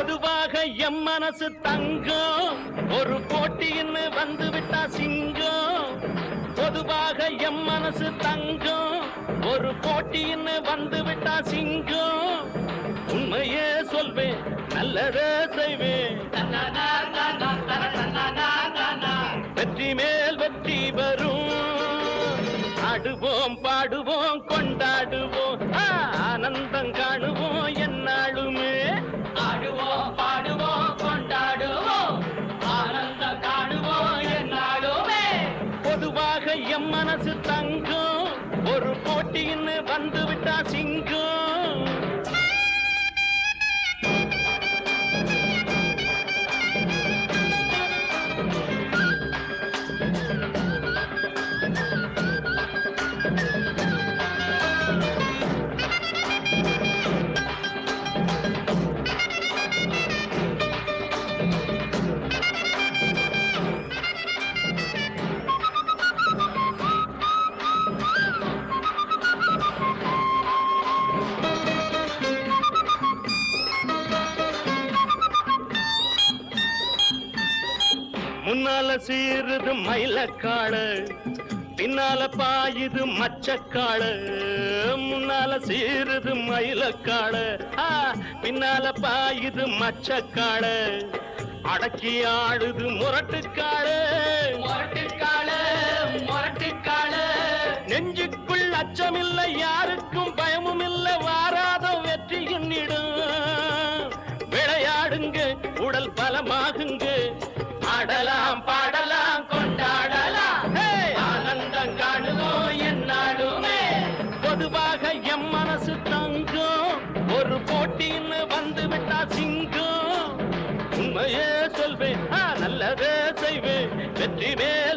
பொதுவாக எம் மனசு தங்கம் ஒரு போட்டின்னு வந்து விட்டா சிங்கம். பொதுவாக எம் மனசு தங்கம் ஒரு போட்டின்னு வந்து விட்டா சிங்கம். உண்மையே சொல்வேன் நல்லதே செய்வேன். வெற்றி மேல் வெற்றி வரும். ஆடுவோம் பாடுவோம் கொண்டாடுவோம் ஆனந்தம் காணுவோம் என்னாலுமே. ஆடுவோம் பாடுவோம் கொண்டாடுவோம் ஆனந்தம் காணுவோம் என்னாலுமே. பொதுவாக எம் மனசு தங்கம் ஒரு போட்டின்னு வந்து விட்டா சிங்கம். முன்னால சீருது மயிலக்காடு பின்னால பாயுது மச்சக்காடு. முன்னால சீருது மயிலக்காடு பின்னால பாயுது மச்சக்காடு. அடக்கி ஆடுது முரட்டுக்காடு முரட்டுக்காடு முரட்டுக்காடு. நெஞ்சுக்குள் அச்சமில்லை யாருக்கும் பயமும் இல்லை வாராத வெற்றி என்னிடும். விளையாடுங்க உடல் பலமாகுங்க ஆடலாம் பாடலாம் கொண்டாடலாம் ஆனந்தம் காணுவோம் என்னாலுமே. பொதுவாக எம் மனசு தங்கம் ஒரு போட்டின்னு வந்து விட்டா சிங்கம். உண்மையே சொல்வேன் நல்லதே செய்வேன் வெற்றி மேல்